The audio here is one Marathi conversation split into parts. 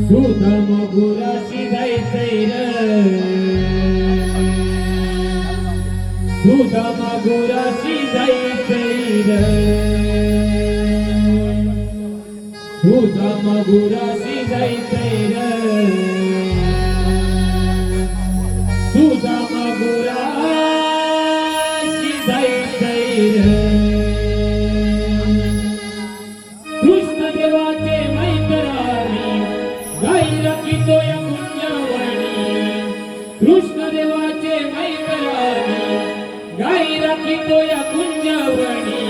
सुदाम गुराशी जायचंय रे सुदाम गुराशी जायचंय रे सुदाम गुराशी जायचंय रे सुदाम गुराशी जायचंय रे कृष्ण देवाचे मैत्राणी गाई रखितो या पुण्यवाणी कृष्ण देवाचे मैत्राणी गाई रखितो या पुण्यवाणी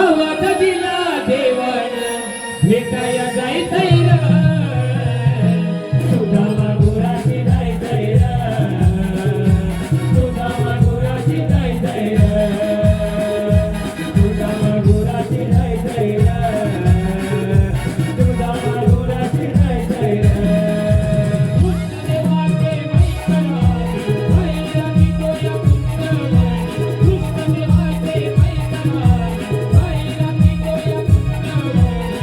आवाज दिला देवान भेटाया जायचंय रे सुदाम गुराशी जायचंय रे सुदाम गुराशी जायचंय रे सुदाम गुराशी जायचंय रे सुदाम गुराशी जायचंय रे कृष्ण देवाचे मैत्राणी गाई रखितो या पुण्यवाणी कृष्ण देवाचे मैत्राणी गाई रखितो या पुण्यवाणी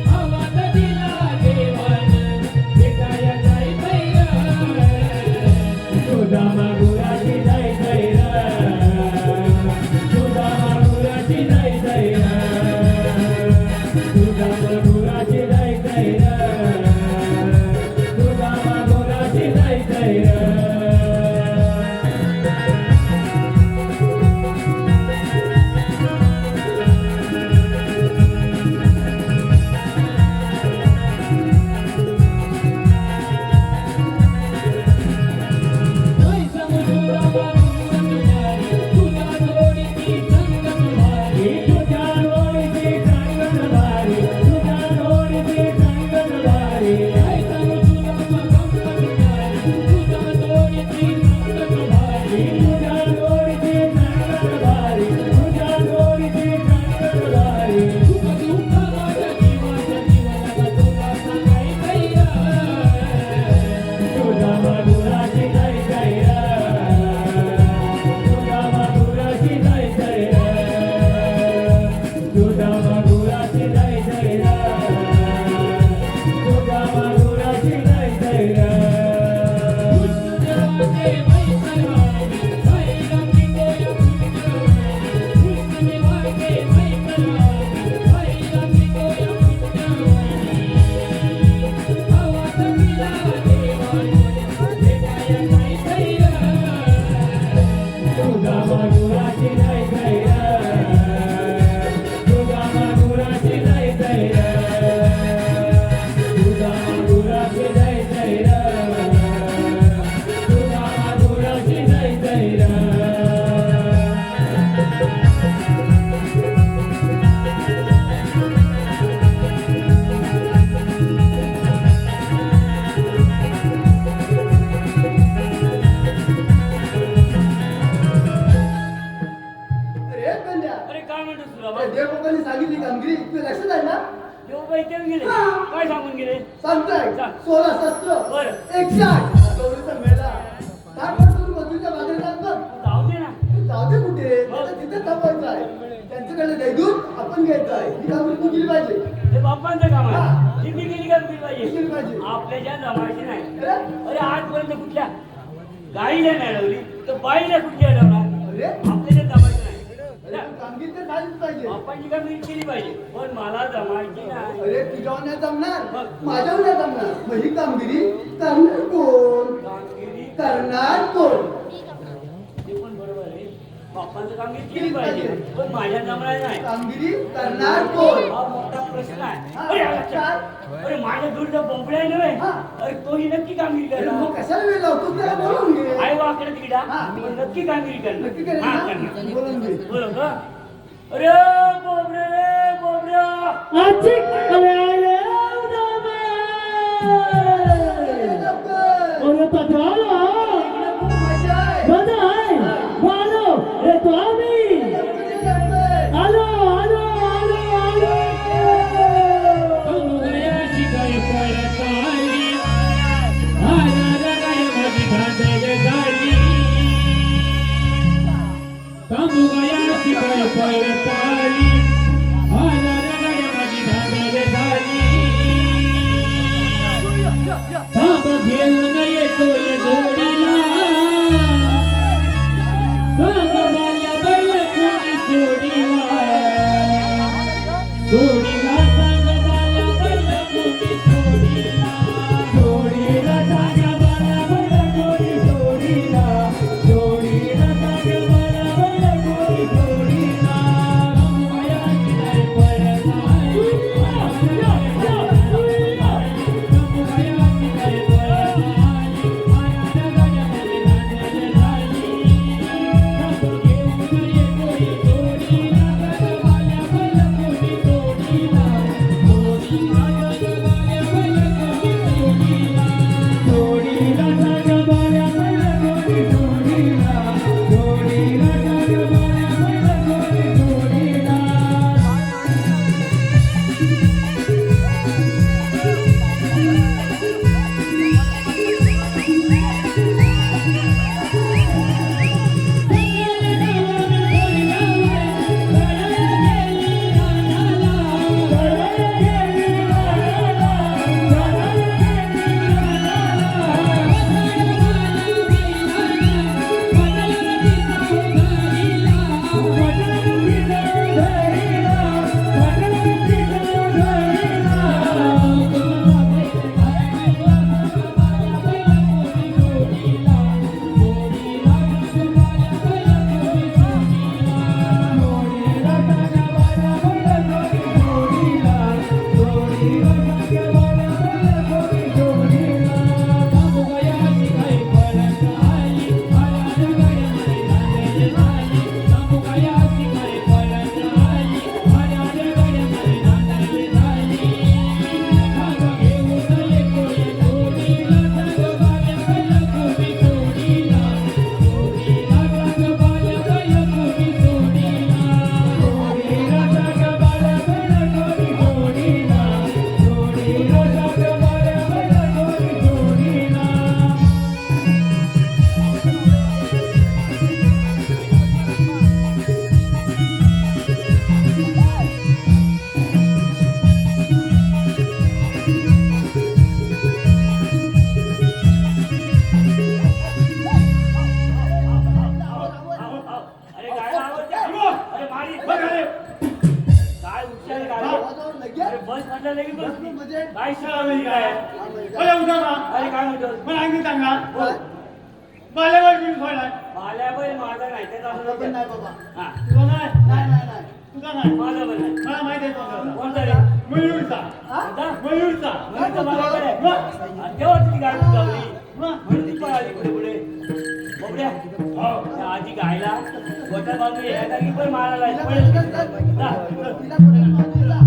आवाज दिला देवान भेटाया जायचंय रे सुदाम गुराशी जायचंय रे सुदाम गुराशी जायचंय रे सुदाम गुराशी जायचंय रे सुदाम गुराशी जायचंय रे देवबाबांनी सांगितली कामगिरी तुला लक्षात आहे ना देवबाई केव्हा गेले काय सांगून गेले सांगताय सांग. 16 17 बरं. 160 गौरीचा मेळा काय करतो मधुरीच्या बाजारात जात जाऊ दे ना जाऊ दे कुठे मला तिथे थांबायचं आहे त्यांच्याकडे नाही दूध आपण घ्यायचं आहे ही कामगिरी तू केली पाहिजे हे बाप्पांचं काम हा. आहे किती केली का केली केली पाहिजे पाहिजे. आपल्या ज्या जमायची नाही अरे अरे आजपर्यंत कुठल्या गाईला मिळवली तर बाईला कुठली अडवणार अरे आपल्या ज्या जमायची नाही अरे तू कामगिरी तर झालीच पाहिजे बाप्पांची कामगिरी केली पाहिजे पण मला जमायची नाही अरे तुझ्यावर नाही जमणार मग? माझ्यावर नाही जमणार मग ही कामगिरी करणार कोण कामगिरी करणार कोण ते पण बरोबर आहे बाप्पांचं कामगिरी केली पाहिजे पण माझ्या जमणार नाही कामगिरी करणार कोण हा मोठा प्रश्न आहे हा, अरे काय? अरे माझ्या दूरचा बोंबड्या नव्हे हा. अरे तोही नक्की कामगिरी अरे मग करणार कशाला वेळ लावतो त्याला बोलवून घे आई वाकडे तिकडा हा. नक्की कामगिरी नक्की करणार करेल हा, ना? करणार. बोलवून घे बोलव का अरे बोबड्या रे बोबड्या अरे पत्राला खूप मजा आहे बधाई वालो रे तो आम्ही आलो आलो आलो आलो अनुगयाशी काय पडताली आला गाय माझी भांडले गाडी वरताली आला रगड्या माझी धांदल झाली थांब घेऊन येतोय जोडीला सांगवाल्या बैल कोणी जोडीला जोडीला सांगवाल्या बैल कोणी जोडीला जोडीला सांगवाल्या बैल कोणी जोडीला जोडीला सांगवाल्या बैल कोणी जोडीला रंगवयाची नाही परत नाही अरे गायला आवडते अरे मारी काय उच्चार गाडी अरे बस म्हटलं लगेच बस काय शिकवलं काय अरे काय म्हणतो माल्यावर घेऊन सोडला माल्या बैल माझा नाही ते तुला पण नाही बाबा. हा तुला नाही नाही नाही नाही तुला नाही माझा पण नाही मला माहिती आहे कोणता कोणता रे मयूरचा हा? कोणता? मयूरचा म्हणून तर माझ्याकडे आहे. आणि तेव्हा तुझी गाडी लावली म्हणून ती पळाली पुढे पुढे बोबड्या त्या आधी गायला गोट्या बाजू यायला की पण मारायला तिला पळेल. पण जा. तिला पण बाजूला.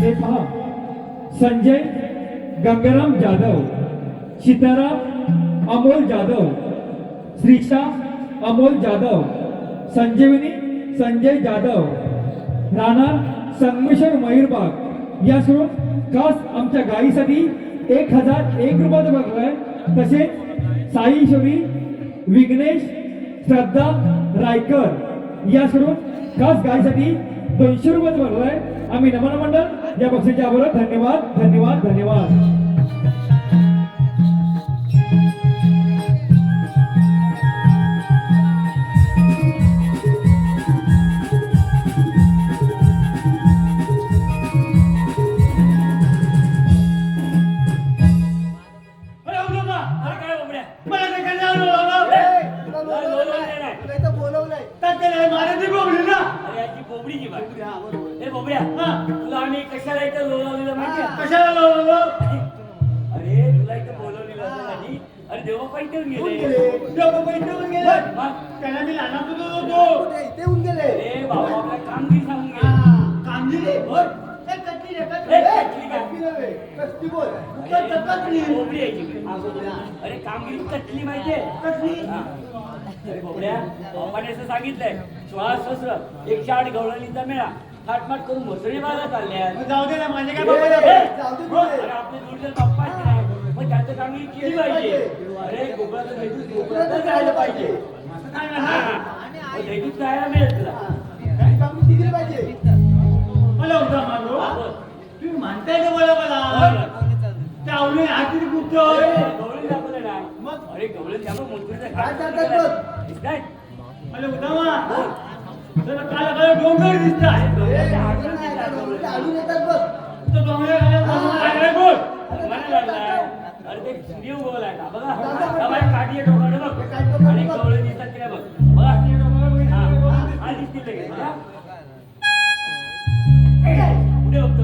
हे पहा संजय गंगाराम जाधव सीताराम अमोल जाधव श्रीषा अमोल जाधव संजीवनी संजय जाधव राहणार संगमेश्वर मयूरबाग या सोडून खास आमच्या गायीसाठी 1001 रुपयाचं बघलाय. तसेच साईश्वरी विघ्नेश श्रद्धा रायकर या सोडून खास गायीसाठी 200 रुपयाचं बघलाय. आम्ही नमन मंडळ या बक्षिसाच्या आभार. धन्यवाद धन्यवाद धन्यवाद. अरे काय बोबड्या तुला बोलवलंय. अरे याची बोबडीची बात हा, बरोबर. हे बोबड्या तुला आम्ही कशाला इथं लोलावलेलं माहिती आहे? कशाला लावलं? अरे तुला इथं बोलवलेलं अरे देवबाप्पा इथे येऊन येऊन गेले गेले. देवबाप्पा इथे येऊन गेले मग? त्याला मी लहानात होतो कुठे? इथे येऊन गेले. ए बाबा आपल्या कामगिरी सांगून गेले हा. कामगिरी होय ए, कटली रे, कटली. ए, ए, कटली काय? कटली नव्हे. कष्टी बोल. अरे, कटली. बोबडी आहे इकडे. हा, बोबड्या. अरे कामगिरी कटली माहितीये कटली अरे बोबड्या बाप्पाने असं सांगितलंय श्वास सहस्र 108 गवळणीचा मेळा थाटमाट करून मोसळी बागा चालल्या जाऊ दे ना माझे काय ए, बाबा जाऊ दे हो, तिथे. अरे आपले दूरचे बाप्पा नाही मग त्यांचं कामगिरी केली पाहिजे अरे गोकुळाचं दैदूत गोकुळातच राहिलं पाहिजे काय हा. म्हणा मग दैदूत राहायला मिळेल तुला काही काम दिली पाहिजे. मला उद्या मारो हा, बोल. तुम्ही म्हणताय का मला त्या आवडून हाती कुठतोय गवळी दाखवलं ना मग? अरे गवळी त्यामुळे मोठीचं काय चालतात काय मला उदामा जरा काला काला डोंगर दिसत आहे ए, डोंगर नाही, त्या डोंगराच्या आडून येतात बघ. तो डोंगर काय बोल मला लागलाय अरे ते सूर्य उगवलाय का बघा हा बाई काठी आहे डोकाकडे बघ आणि गवळी दिसतात की नाही बघ बघा हा, हा दिसतील लगेच बघा पुढे बघतो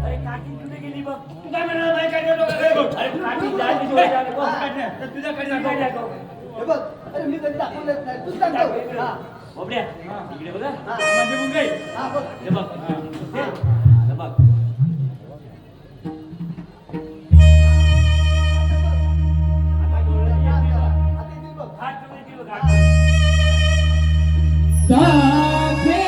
अरे काठी कुठे गेली बघ तू काय म्हणाला बाई काय डोंगर अरे काठी जायची जोर जायला बघ. तुझ्याकडे तुझी काठी दाखव. हे बघ. अरे मी कधी दाखवलंच नाही. तूच दाखव. हा. बाबड्या इकडे बघा म्हणजे मग काय हा, बघ. हे बघ हे हे बघ आता गवळणी येते बघ. आता इथे बघ. हात ठेवून येते बघ, हात. बघ, बघ.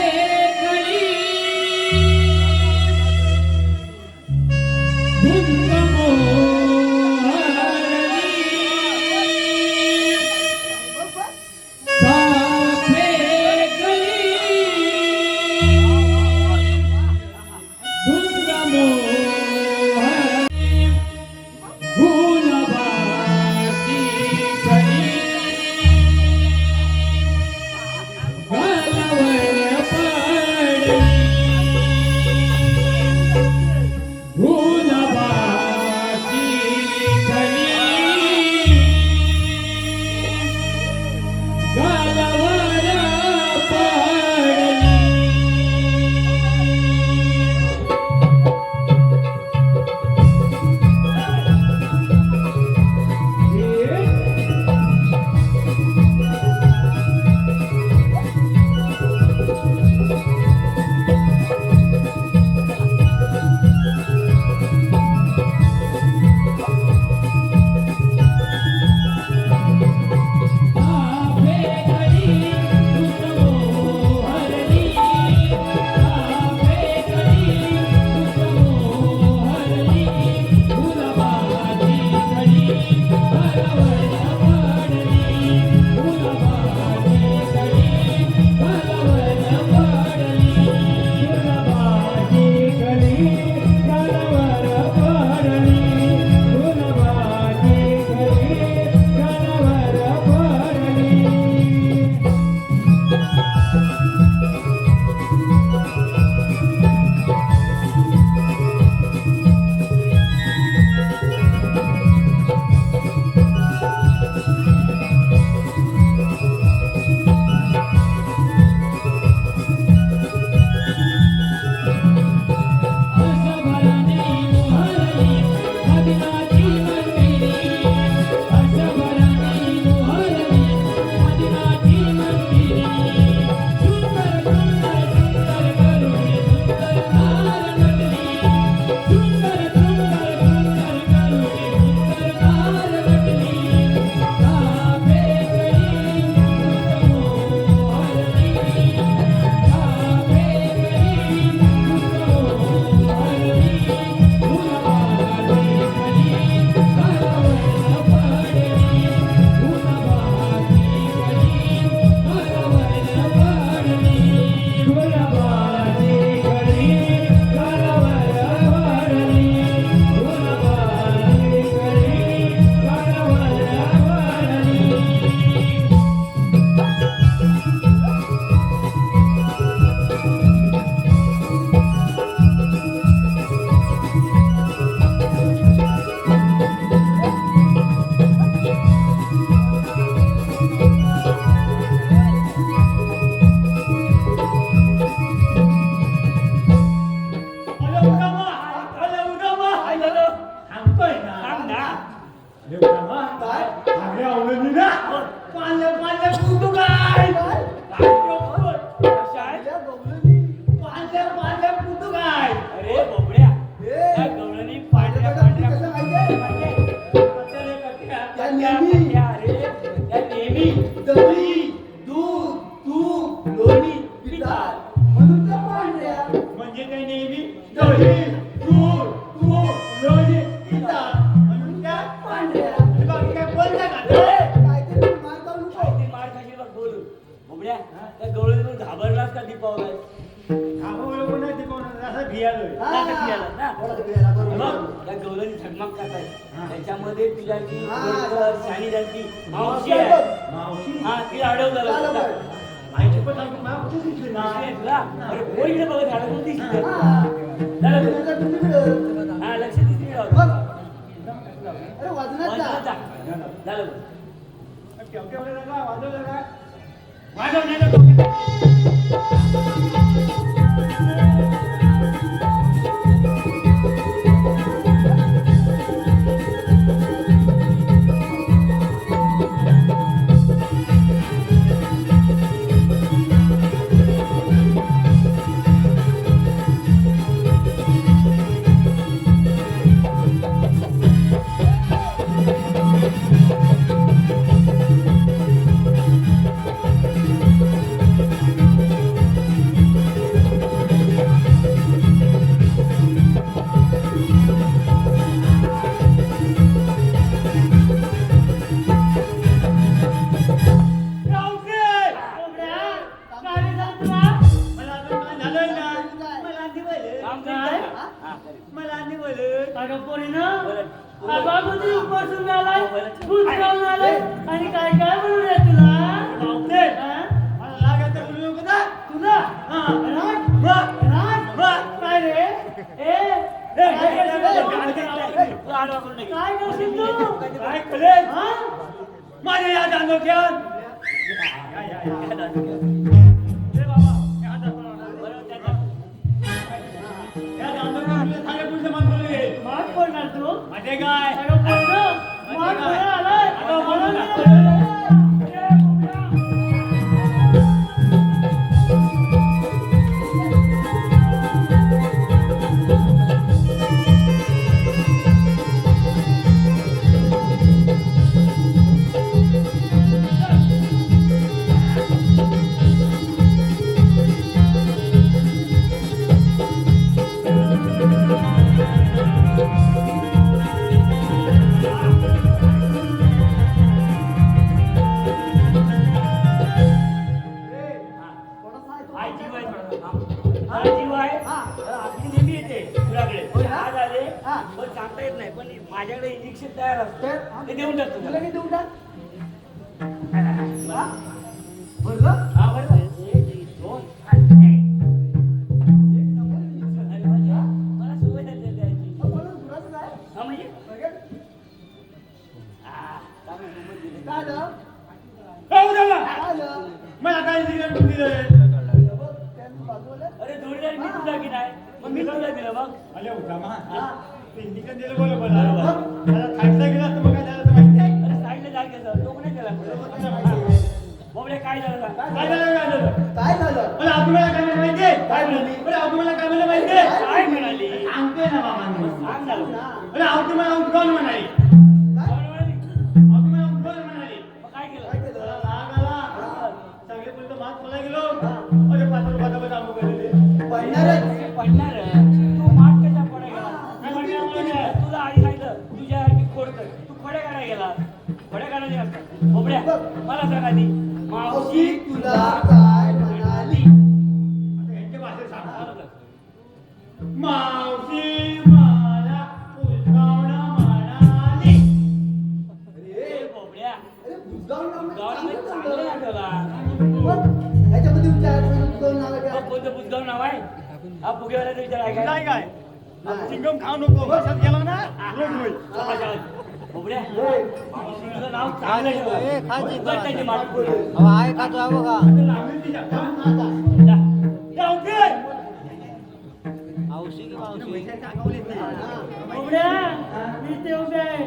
गुलाबा हे उठामा. काय? अरे आवडली ना पाले पाले कुठं काय काय? कशा आहे? त्या गवळणी. पाले पाले कुठं काय अरे बोबड्या ए, त्या गवळणी पांढऱ्या पांढऱ्या पांढऱ्या कसं माहितीये? कट्याले कट्या त्या नेहमी त्या अरे त्या नेहमी दही, दूध, तूप, लोणी पितात. म्हणून त्या पांढऱ्या. म्हणजे ते नेहमी दही दूध तूप लोणी पितात म्हणून त्या पांढऱ्या. आणि बाकी काय बोलता का ते? काहीतरी मार खाऊ नको. काहीतरी मार खाशील बघ बोलू बोबड्या त्या गवळणी घाबरलास का दीपावला खावं लोकं नाही ते कोण असं भियालोय हा. बरोबर. बघ त्या गवळणी झगमग करताय त्याच्यामध्ये तुझ्या जी हा. शाणी झाली मावशी मावशी आहे आहे बघ. मावशी हा ती अडवलं झालं तुला. बघ. आईची पण सांगतो मला कुठे दिसली ना तुला अरे पोर इकडे बघत झालं दिसत हा. झालं बघ. तुझ्या तुझीकडं. हा लक्ष दिसली बघ. अरे वाजनात जा. झालं बघ. वाजवलं का वाजवण्याचं काम करीत जा. हा, करीत. मला नाही बोलत अगं पोरीनं बोलत. अगोदर उपासून आलाय भूत खाऊन आलाय आणि काय काय म्हणून आहे तुला बापरे हा? मला लागायचं बोलू नको ना तुला हा. राग? बघ. राग? बघ. काय रे ए काय काय करशील तू? तू आडवा करू नये. काय करशील तू काय कळे हा? माझ्या या दांडोक्यात ए बाबा हे हात दाखवा. बरोबर त्याचा. या दांडोक्यात तुला सांगा पुढचं मान बोलले माग पडणार तू माझे काय अगं पोरं माग पडणार आलाय अगं, मला मला नाही ए, बुबड्या. थोडासा आहे तो. आई जीव आहे थोडासा. हा जीव आहे आपली नेहमी येते तुझ्याकडे होय ना? आज आले हा. पण सांगता येत नाही पण माझ्याकडे इंजेक्शन तयार असतं तर, हा. ते देऊन टाकतो तुला तुला. किती देऊन टाक? हा? भरलं? हा, बरं. एक, दोन, तीन. एक नंबर injection. अरे वा, मला सवय झाली द्यायची. मग म्हणून दुराचं काय? हा म्हणजे बघेल? हा, चांगलं नंबर दिले. काय झालं? हो झाला काय झालं? मला काय दिलं दिलं बघ, त्यांनी वाजवलं. अरे जोडीदार मी तुला की नाही मग मी तुला दिलं बघ आले होता मा हा. इंडिकन दिलं बोल मला मला खायला गेला तर मग काय झालं तर माहिती आहे अरे साईडला जा की असं. तो नाही त्याला तुला माहिती आहे. बोबडे काय झालं का? काय झालं काय झालं काय झालं? मला तुम्हाला काय म्हणलं माहितीये काय म्हणली? मला तुम्हाला काय म्हणलं माहितीये काय म्हणाली सांगते ना मामांनी सांग झालं ना. मला तुम्हाला उठवून म्हणाली काय? कोण म्हणाली? तुम्हाला उठवून म्हणाली मग काय केलं काय केलं? मला राग आला सगळे बोलतो भात मला गेलो अरे पात्र पात्र आंबो गेलेले पडणारच. पडणार तू माठ कशा पडा गेला काय म्हणते तुला आई सांगितलं तुझ्यासारखी खोडकर तू खोड्या काढायला गेला खोड्या काढायचे असतात बोबड्या मला सांग आधी मावशी तुला काय म्हणाली? यांच्या भाषेत सांगा मावशी मला उठवणं म्हणाली अरे, बोबड्या अरे, बुजगाव नाव नाही, गावामध्ये चांगलं चांगलं आहे चाललं. त्याला बघ, याच्यामध्ये विचार, बुजगाव नाव आहे बघ का? कोणतं बुजगाव नाव आहे हा फुगेवाल्याचा विचार आहे काय काय काय नाही. चिंगम खाऊ नको बसत गेला ना रोज होईल समाजात. बोबड्या होय. तुझं नाव चांगलं ठेव. उगाच त्याची माठ पडू. आहे का तू बघा लागली तिच्या हा, आता. जा. जाऊ दे मावशी की मावशी सांगवले हा. बुबड्या मी ते उभे आहे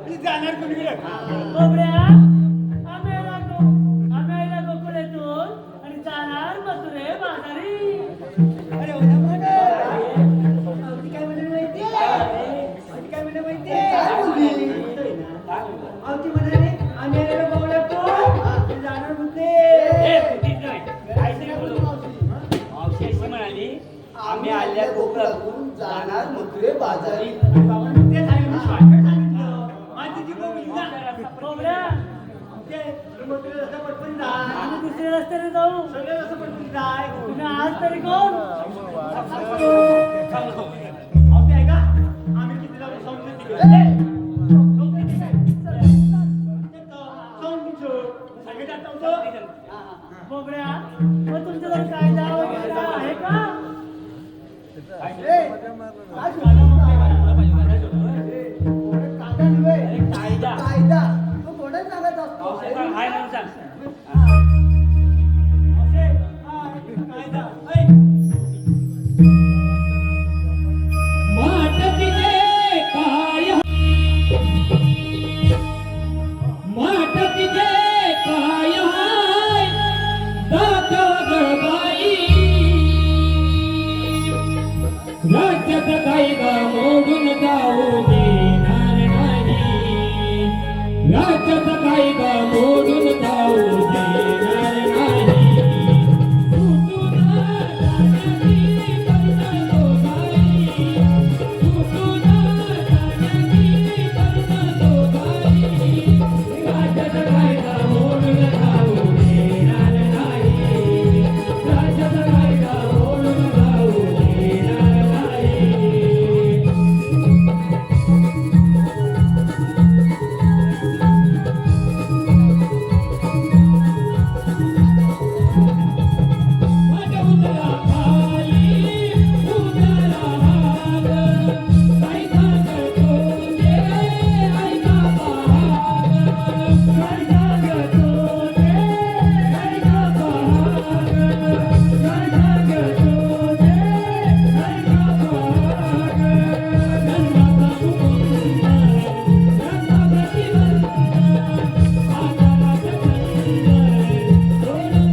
मी जाणार कुणीकडे बोबड्या आम्ही आईला गोकुळेतून आणि जाणार मथुरे बाजारी. अरे हो ना मग. आवती काय म्हणे माहितीये? आवती काय म्हणे माहितीये? काय बोलली? आवती म्हणाली आम्ही आलेलो गोकुळातून आणि जाणार म्हणते. आम्ही आल्या कोकणातून जाणार मथुरे बाजारी. बाबांनी ते सांगितलं शॉर्टकट सांगितलं माझी जी बोलली ना बोबड्या ते मग तुला रस्ता पटकन जाय आम्ही दुसऱ्या रस्त्याने जाऊ. सगळे रस्ता पटकन जाय तुम्ही आज तरी कोण? आवते आहे का आम्ही किती जाऊ समजून बोबड्या मग तुमच्याजवळ कायदा वगैरे आहे का? कायदा तो कोणाच सांगत असतो? हाय म्हणून सांग. माट तिचे काय माट तिचे काय हाय दात गळबाई राज्यात कायदा मोडून जाऊ देणार नाही राज्यात कायदा मोडून जाऊ देणार नाही सुटून जाण्याची कर्ण दोघाई सुटून जाण्याची कर्ण दोघाई राज्यात कायदा मोडून जाऊ देणार नाही राज्यात कायदा मोडून जाऊ देणार नाही. माझ्या उतरा खाली उतरा हात काय सांगतो ते ऐका पहाग काय सांगतो ते ऐका पहाग काय सांगतो ते ऐका पहाग धर्माचा मुकुंद धर्मा प्रतिबंध आकारात छंद सोडून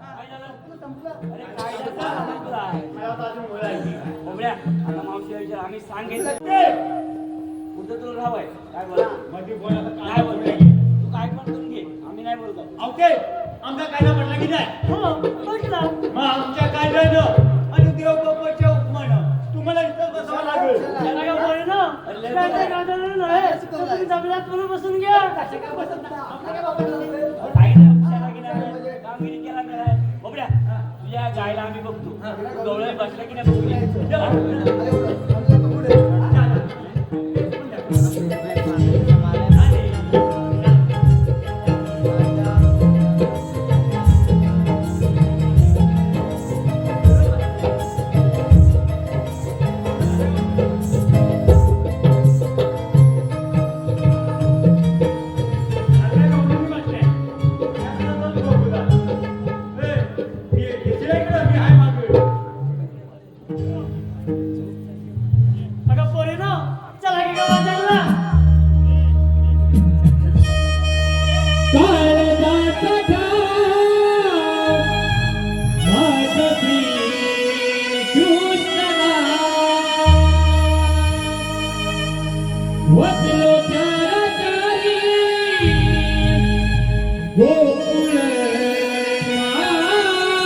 काय झालं? अरे कायदा सांग तुला. मला आता अजून बोलायची बोबड्या, आता मावशी विचार आम्ही सांगितलं ते कुठं तुला राहावंय काय बोला मध्ये बोलायचं काय काय बोलतोय बोलतोय तू काय पण करून घे आम्ही नाही बोलतो. आवते आमचा कायदा पडला की नाही हो म्हटलं. मग आमच्या कायद्यानं आणि देवबापाच्या उपमानं तुम्हाला इथं बसावं लागेल त्याला काय बोलू ना? कायदा कायद्यानं नाही. तुम्ही जमिनीत म्हणून बसून घ्या. काही नाही हुशार की नाही कामगिरी केला की नाही बोबड्या तुझ्या गायला आम्ही बघतो डोळे बसले की नाही गोकुळ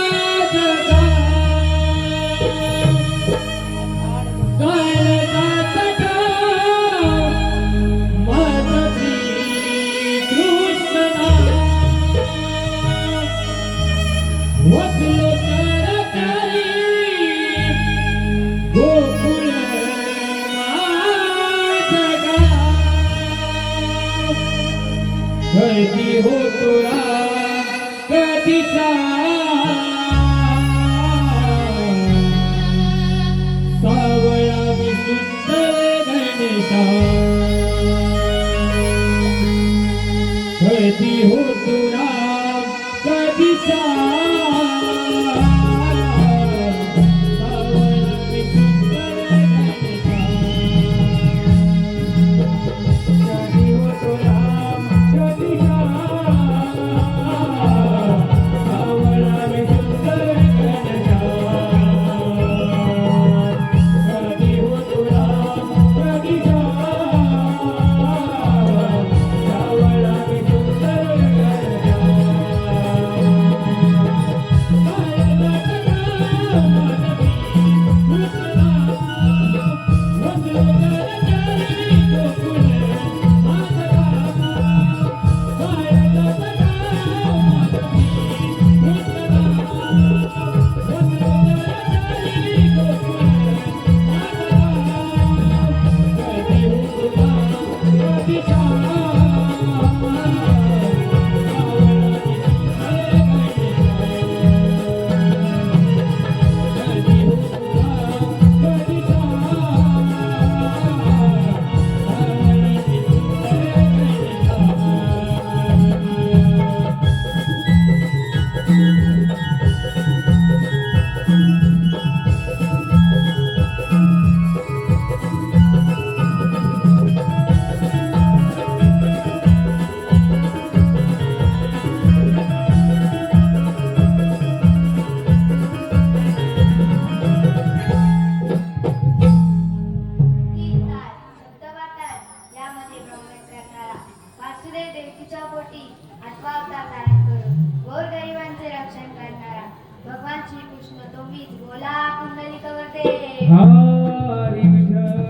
माझगा काळजातका माझा श्रीकृष्णा वसलो तर गोकुळ माझगा कधी होतो कधी सावळा विसुंदर गणेशा कधी होतो कधी वासुदेव देवकीच्या पोटी आठवा अवतार धारण करून गोरगरिबांचे रक्षण करणारा भगवान श्रीकृष्ण तुम्हीच बोला कुंडलिकवरते हरी विठ्ठल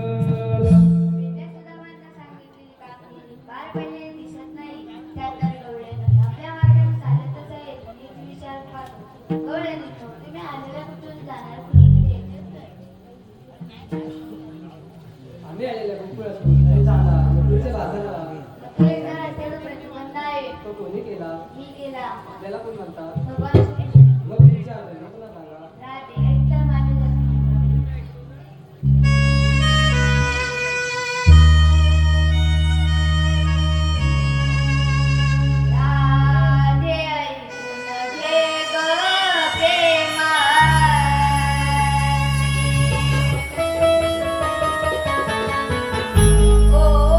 वेद्या सुदामांना सांगितलेली काकणी पार पडलेली दिसत नाही त्यात तर गवळे आपल्या मार्गाने चालतच आहे हीच विचार पाहतो गवळे निघतो तुम्ही आलेल्या कुठून जाणार कुणीकडे आम्ही आलेल्या गोकुळातून जाणार गोकुळच्या बाजाराला तुला रस्त्याला प्रतिबंध आहे तो कोणी केला मी गेला आपल्याला कोण म्हणतात भगवान श्रीकृष्ण मग विचार तुला सांगा राहते एकटा माणूस असतो. राधे ऐकून घे ग प्रेमाची.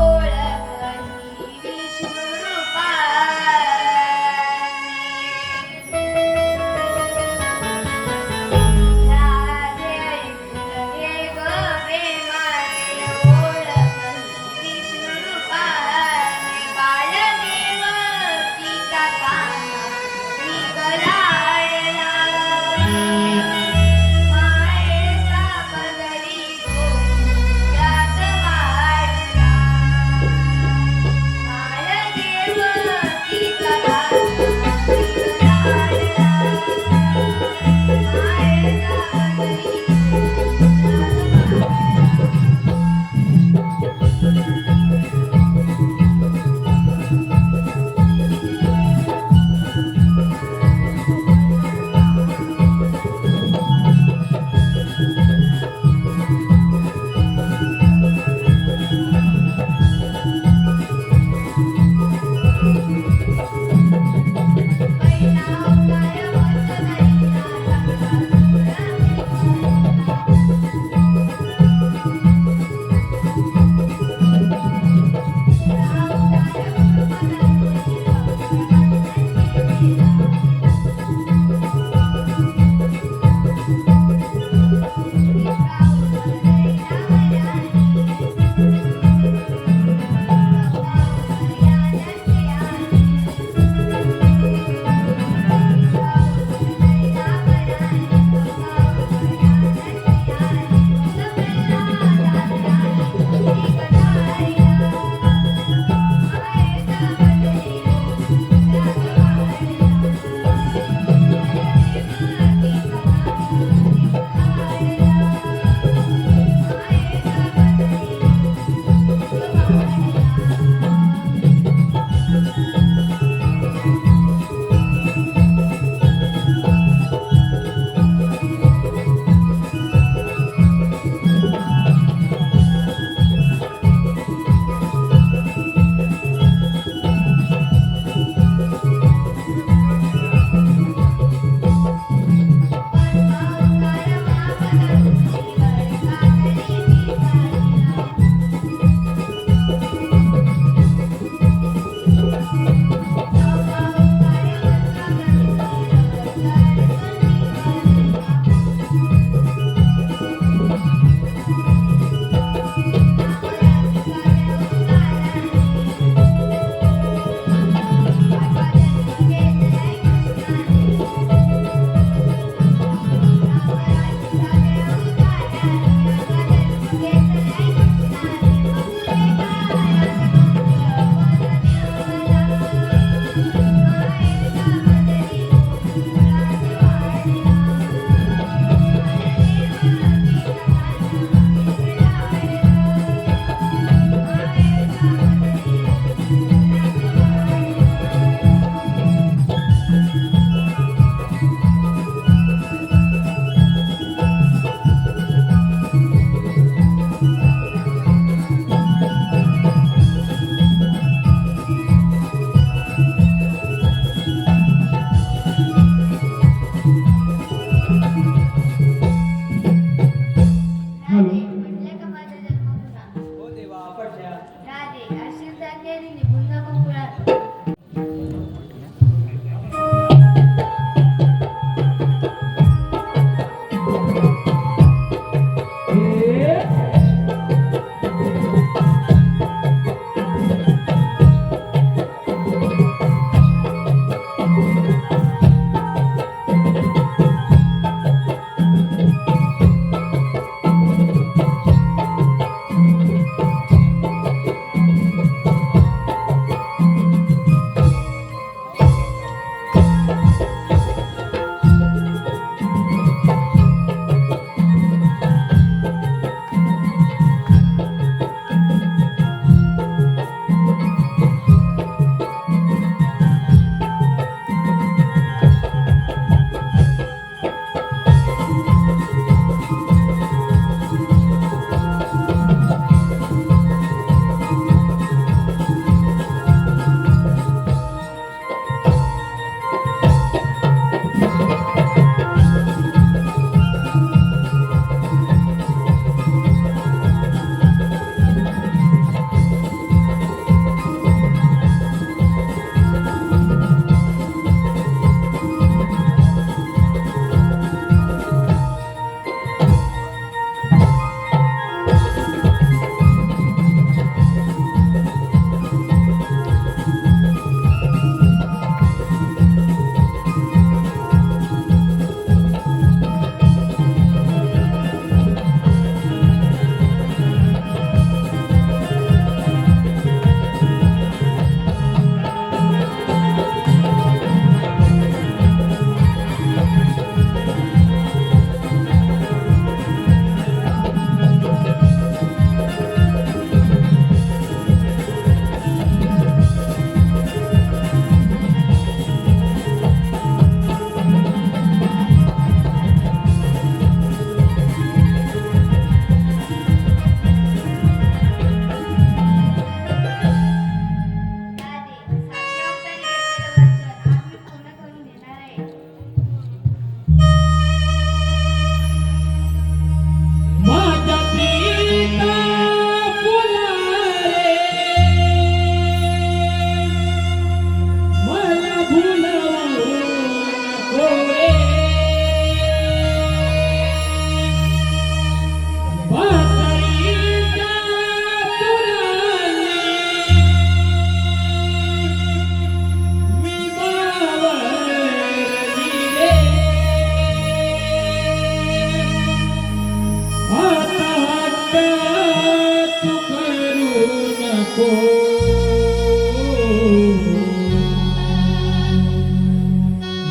ओळखली विष्णुरूपाची.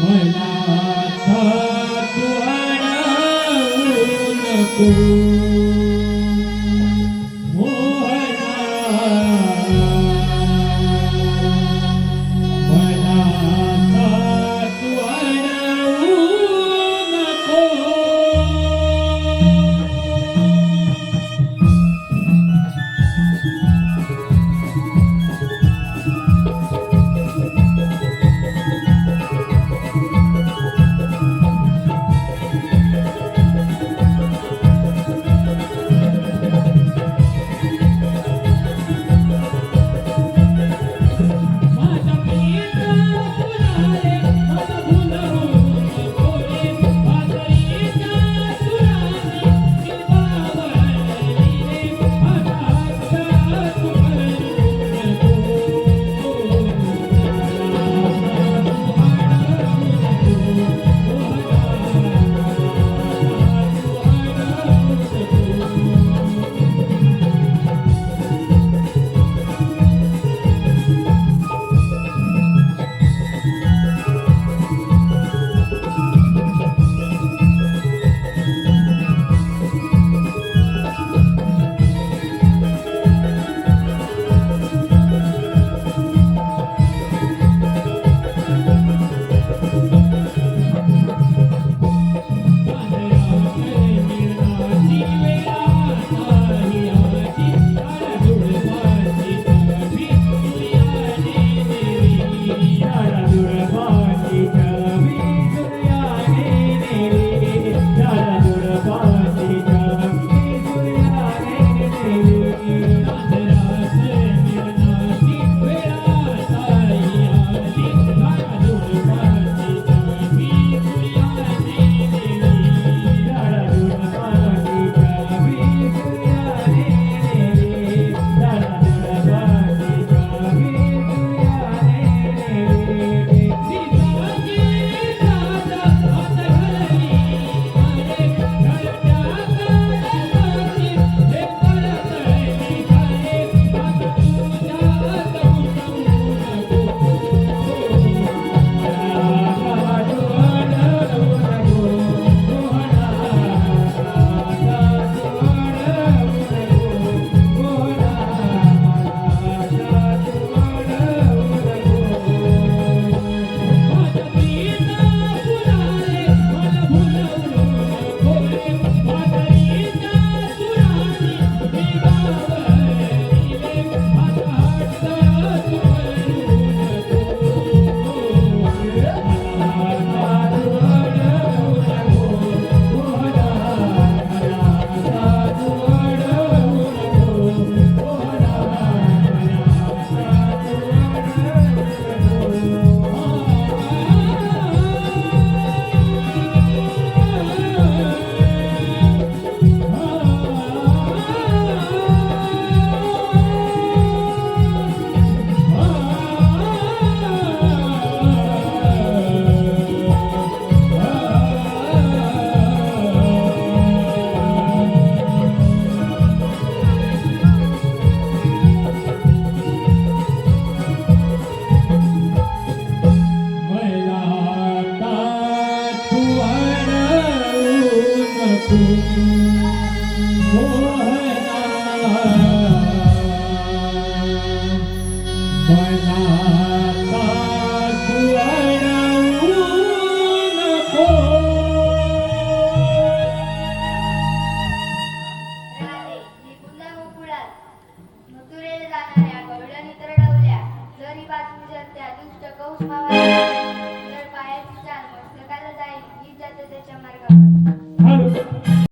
मला आता तू हरवू नको